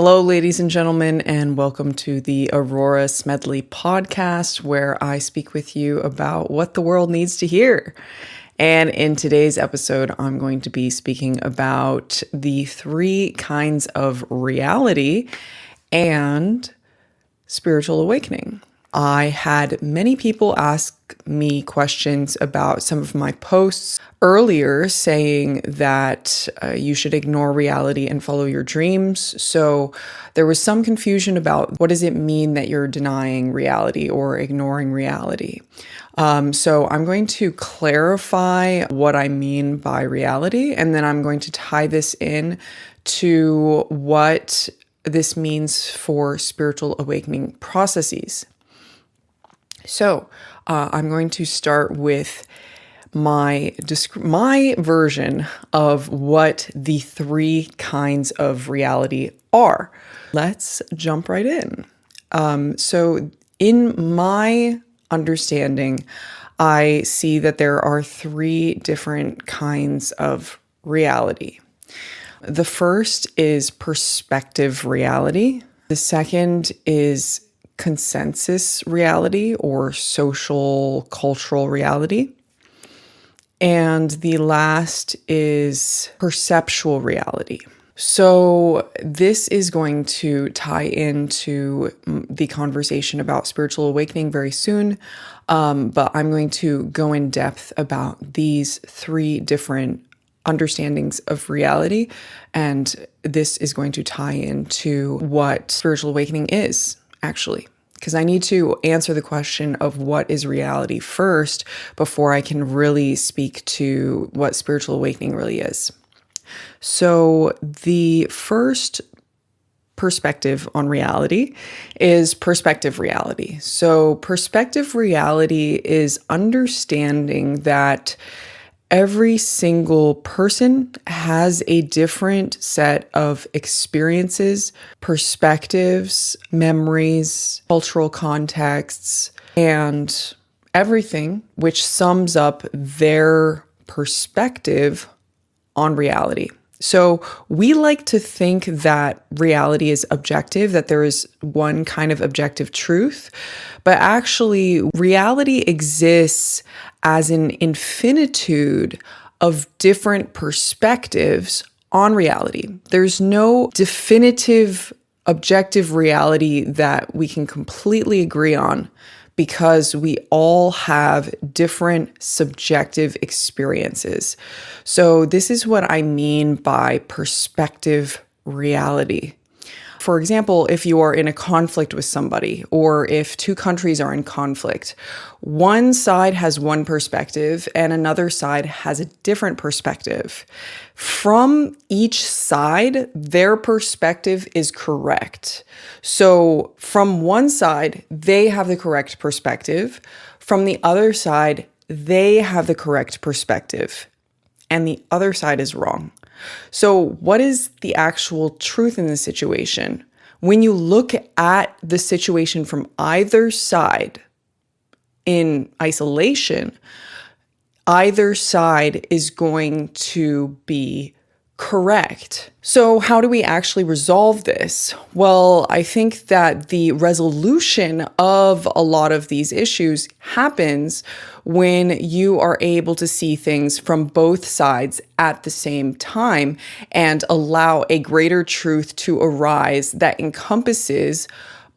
Hello, ladies and gentlemen, and welcome to the Aurora Smedley podcast, where I speak with you about what the world needs to hear. And in today's episode, I'm going to be speaking about the three kinds of reality and spiritual awakening. I had many people ask me questions about some of my posts earlier saying that you should ignore reality and follow your dreams. So there was some confusion about what does it mean that you're denying reality or ignoring reality. So I'm going to clarify what I mean by reality, and then I'm going to tie this in to what this means for spiritual awakening processes. So I'm going to start with my version of what the three kinds of reality are. Let's jump right in. So in my understanding, I see that there are three different kinds of reality. The first is perspective reality. The second is consensus reality or social cultural reality. And the last is perceptual reality. So this is going to tie into the conversation about spiritual awakening very soon, but I'm going to go in depth about these three different understandings of reality, and this is going to tie into what spiritual awakening is, actually. Because I need to answer the question of what is reality first before I can really speak to what spiritual awakening really is. So the first perspective on reality is perspective reality. So perspective reality is understanding that every single person has a different set of experiences, perspectives, memories, cultural contexts, and everything which sums up their perspective on reality. So we like to think that reality is objective, that there is one kind of objective truth, but actually reality exists as an infinitude of different perspectives on reality. There's no definitive objective reality that we can completely agree on because we all have different subjective experiences. So this is what I mean by perspective reality. For example, if you are in a conflict with somebody, or if two countries are in conflict, one side has one perspective and another side has a different perspective. From each side, their perspective is correct. So from one side, they have the correct perspective. From the other side, they have the correct perspective. And the other side is wrong. So what is the actual truth in this situation? When you look at the situation from either side in isolation, either side is going to be correct. So how do we actually resolve this? Well, I think that the resolution of a lot of these issues happens when you are able to see things from both sides at the same time and allow a greater truth to arise that encompasses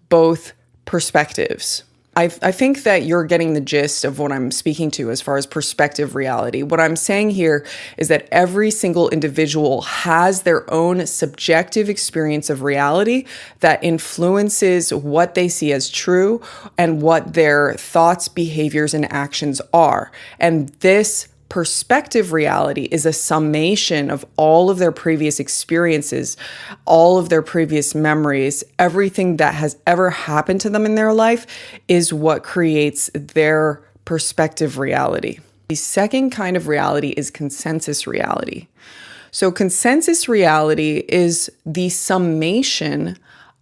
both perspectives. I think that you're getting the gist of what I'm speaking to as far as perspective reality. What I'm saying here is that every single individual has their own subjective experience of reality that influences what they see as true and what their thoughts, behaviors, and actions are. And this perspective reality is a summation of all of their previous experiences, all of their previous memories, everything that has ever happened to them in their life is what creates their perspective reality. The second kind of reality is consensus reality. So consensus reality is the summation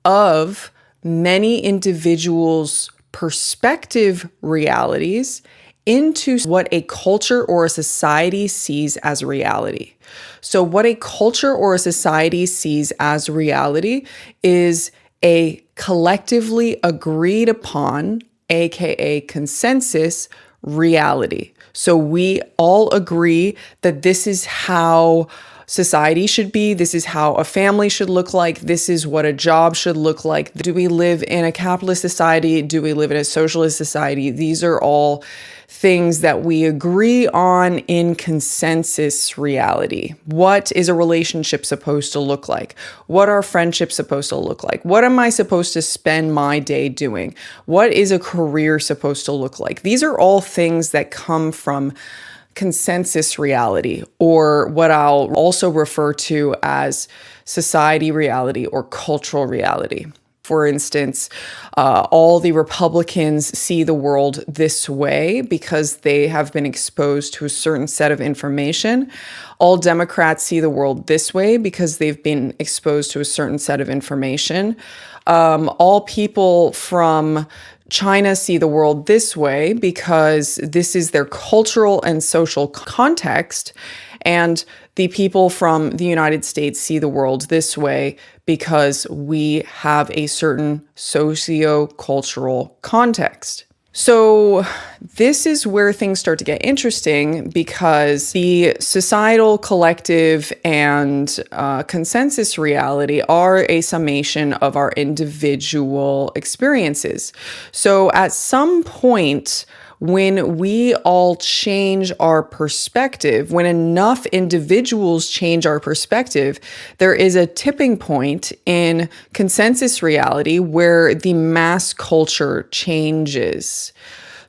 of many individuals' perspective realities into what a culture or a society sees as reality. So what a culture or a society sees as reality is a collectively agreed upon, aka consensus, reality. So we all agree that this is how society should be. This is how a family should look like. This is what a job should look like. Do we live in a capitalist society? Do we live in a socialist society? These are all things that we agree on in consensus reality. What is a relationship supposed to look like? What are friendships supposed to look like? What am I supposed to spend my day doing? What is a career supposed to look like? These are all things that come from consensus reality, or what I'll also refer to as society reality or cultural reality. For instance, all the Republicans see the world this way because they have been exposed to a certain set of information. All Democrats see the world this way because they've been exposed to a certain set of information. All people from China see the world this way because this is their cultural and social context. And the people from the United States see the world this way because we have a certain socio-cultural context. So this is where things start to get interesting, because the societal, collective, and consensus reality are a summation of our individual experiences. So at some point, when we all change our perspective, when enough individuals change our perspective, there is a tipping point in consensus reality where the mass culture changes.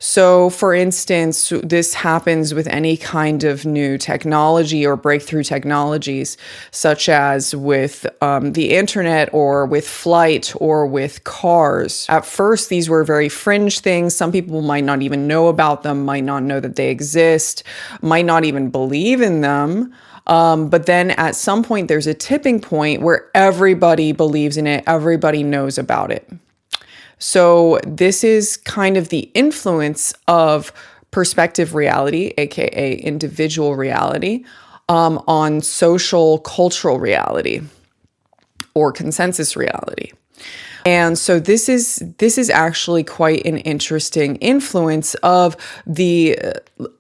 So, for instance, this happens with any kind of new technology or breakthrough technologies, such as with the internet or with flight or with cars. At first, these were very fringe things. Some people might not even know about them, might not know that they exist, might not even believe in them. But then at some point, there's a tipping point where everybody believes in it, everybody knows about it. So this is kind of the influence of perspective reality, aka individual reality, on social cultural reality or consensus reality. And so this is actually quite an interesting influence of the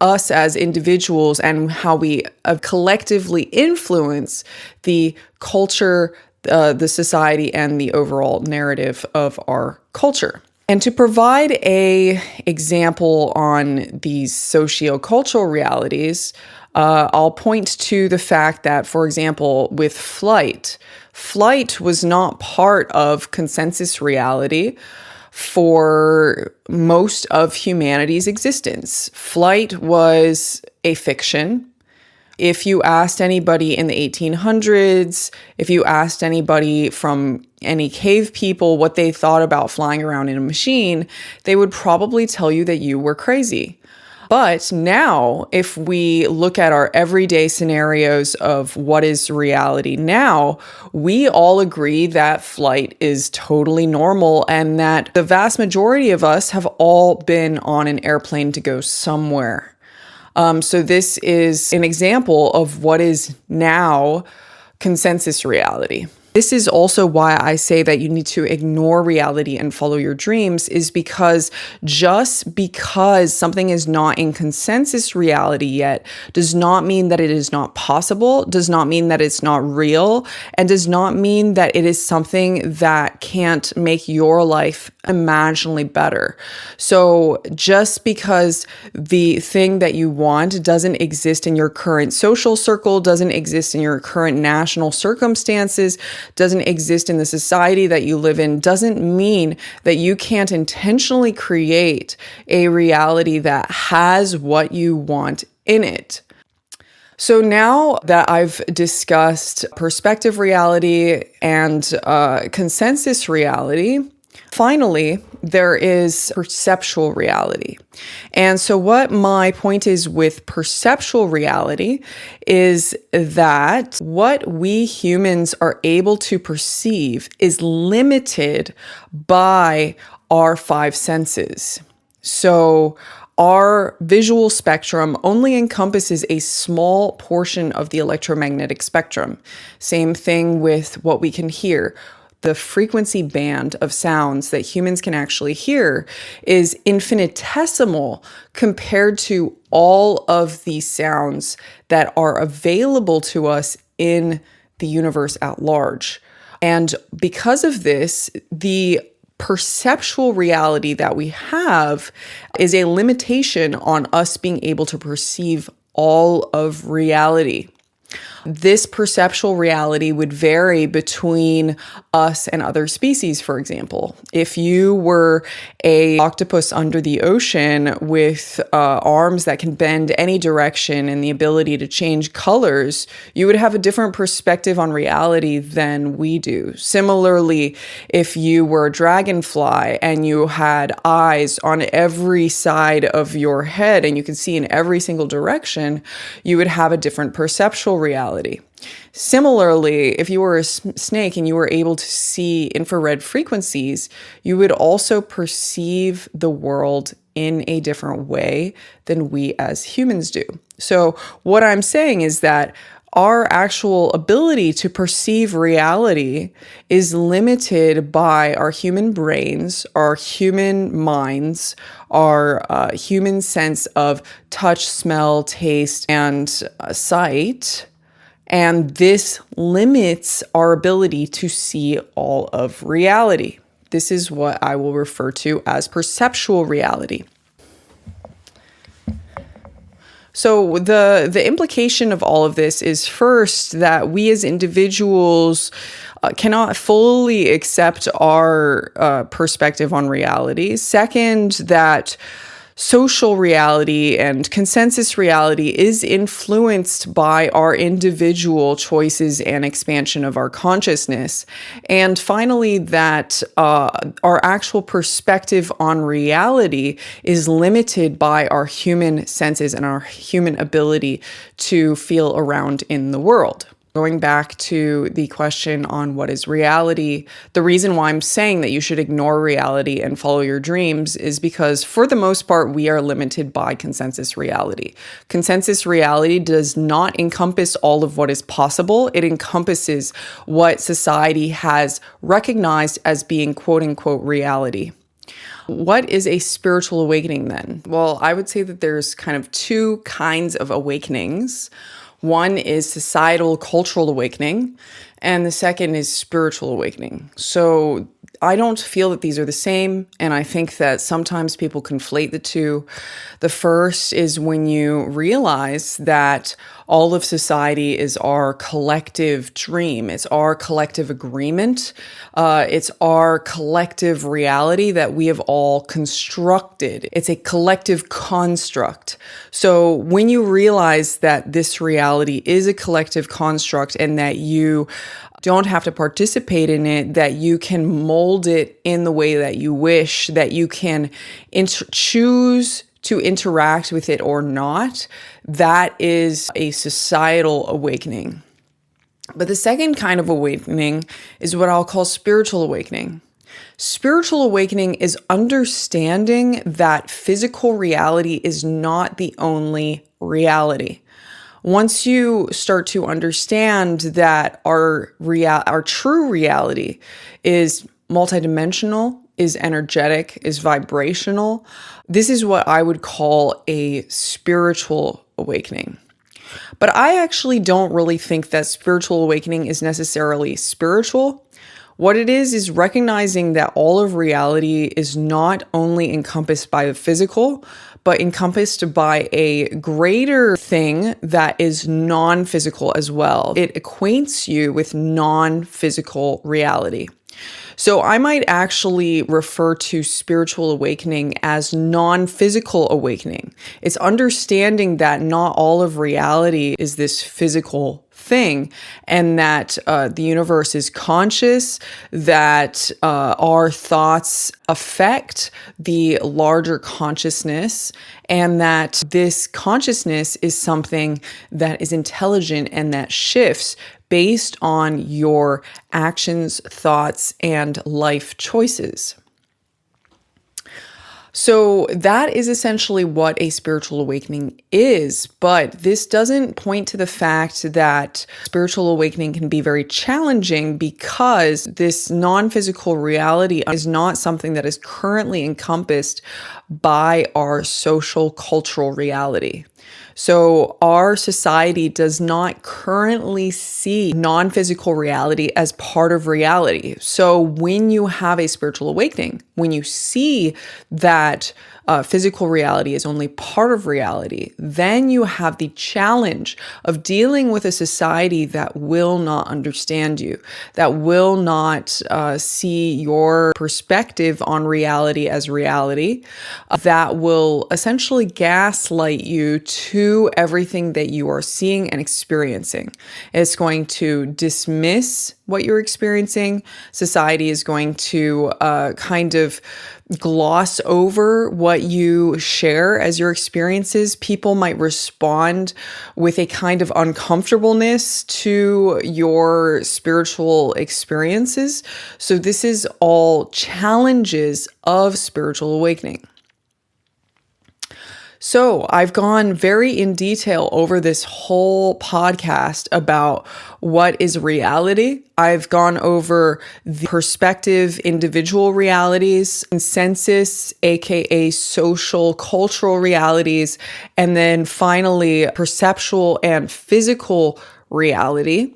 us as individuals and how we collectively influence the culture, the society, and the overall narrative of our culture. And to provide an example on these socio-cultural realities, I'll point to the fact that, for example, with flight was not part of consensus reality for most of humanity's existence. Flight was a fiction. If you asked anybody in the 1800s, if you asked anybody from any cave people what they thought about flying around in a machine, they would probably tell you that you were crazy. But now, if we look at our everyday scenarios of what is reality now, we all agree that flight is totally normal and that the vast majority of us have all been on an airplane to go somewhere. So this is an example of what is now consensus reality. This is also why I say that you need to ignore reality and follow your dreams, is because just because something is not in consensus reality yet does not mean that it is not possible, does not mean that it's not real, and does not mean that it is something that can't make your life imaginably better. So just because the thing that you want doesn't exist in your current social circle, doesn't exist in your current national circumstances, doesn't exist in the society that you live in, doesn't mean that you can't intentionally create a reality that has what you want in it. So now that I've discussed perspective reality and consensus reality, finally, there is perceptual reality. And so what my point is with perceptual reality is that what we humans are able to perceive is limited by our five senses. So Our visual spectrum only encompasses a small portion of the electromagnetic spectrum. Same thing with what we can hear. The frequency band of sounds that humans can actually hear is infinitesimal compared to all of the sounds that are available to us in the universe at large. And because of this, the perceptual reality that we have is a limitation on us being able to perceive all of reality. This perceptual reality would vary between us and other species, for example. If you were an octopus under the ocean with arms that can bend any direction and the ability to change colors, you would have a different perspective on reality than we do. Similarly, if you were a dragonfly and you had eyes on every side of your head and you could see in every single direction, you would have a different perceptual reality. Similarly, if you were a snake and you were able to see infrared frequencies, you would also perceive the world in a different way than we as humans do. So what I'm saying is that our actual ability to perceive reality is limited by our human brains, our human minds, our human sense of touch, smell, taste, and sight. And this limits our ability to see all of reality. This is what I will refer to as perceptual reality. So the implication of all of this is, first, that we as individuals cannot fully accept our perspective on reality. Second, that social reality and consensus reality is influenced by our individual choices and expansion of our consciousness. And finally, that our actual perspective on reality is limited by our human senses and our human ability to feel around in the world. Going back to the question on what is reality, the reason why I'm saying that you should ignore reality and follow your dreams is because, for the most part, we are limited by consensus reality. Consensus reality does not encompass all of what is possible. It encompasses what society has recognized as being quote unquote reality. What is a spiritual awakening then? Well, I would say that there's kind of two kinds of awakenings. One is societal cultural awakening, and the second is spiritual awakening. So I don't feel that these are the same, and I think that sometimes people conflate the two. The first is when you realize that all of society is our collective dream. It's our collective agreement. It's our collective reality that we have all constructed. It's a collective construct. So when you realize that this reality is a collective construct and that you don't have to participate in it, that you can mold it in the way that you wish, that you can choose to interact with it or not, that is a societal awakening. But the second kind of awakening is what I'll call spiritual awakening. Spiritual awakening is understanding that physical reality is not the only reality. Once you start to understand that our true reality is multidimensional, is energetic, is vibrational, this is what I would call a spiritual awakening. But I actually don't really think that spiritual awakening is necessarily spiritual. What it is recognizing that all of reality is not only encompassed by the physical, but encompassed by a greater thing that is non-physical as well. It acquaints you with non-physical reality. So I might actually refer to spiritual awakening as non-physical awakening. It's understanding that not all of reality is this physical thing, and that the universe is conscious, that our thoughts affect the larger consciousness, and that this consciousness is something that is intelligent and that shifts based on your actions, thoughts, and life choices. So that is essentially what a spiritual awakening is. But this doesn't point to the fact that spiritual awakening can be very challenging, because this non-physical reality is not something that is currently encompassed by our social cultural reality. So our society does not currently see non-physical reality as part of reality. So when you have a spiritual awakening, when you see that physical reality is only part of reality, then you have the challenge of dealing with a society that will not understand you, that will not see your perspective on reality as reality, that will essentially gaslight you to everything that you are seeing and experiencing. It's going to dismiss what you're experiencing. Society is going to kind of gloss over what you share as your experiences. People might respond with a kind of uncomfortableness to your spiritual experiences. So this is all challenges of spiritual awakening. So I've gone very in detail over this whole podcast about what is reality. I've gone over the perspective, individual realities, consensus, aka social, cultural realities, and then finally perceptual and physical reality.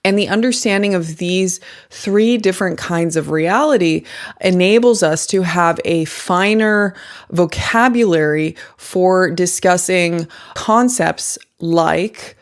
And the understanding of these three different kinds of reality enables us to have a finer vocabulary for discussing concepts like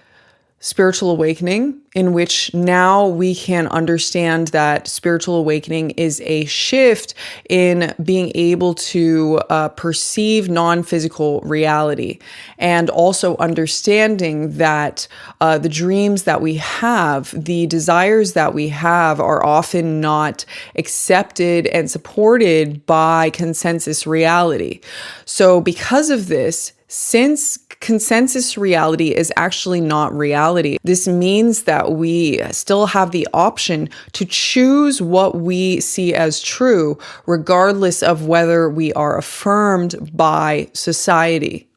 spiritual awakening, in which now we can understand that spiritual awakening is a shift in being able to perceive non-physical reality, and also understanding that the dreams that we have, the desires that we have, are often not accepted and supported by consensus reality. So because of this, since consensus reality is actually not reality, this means that we still have the option to choose what we see as true, regardless of whether we are affirmed by society.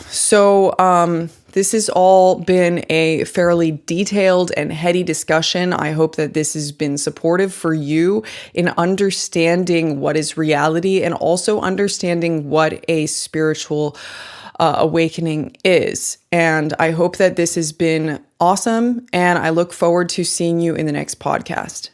So, this has all been a fairly detailed and heady discussion. I hope that this has been supportive for you in understanding what is reality, and also understanding what a spiritual awakening is. And I hope that this has been awesome, and I look forward to seeing you in the next podcast.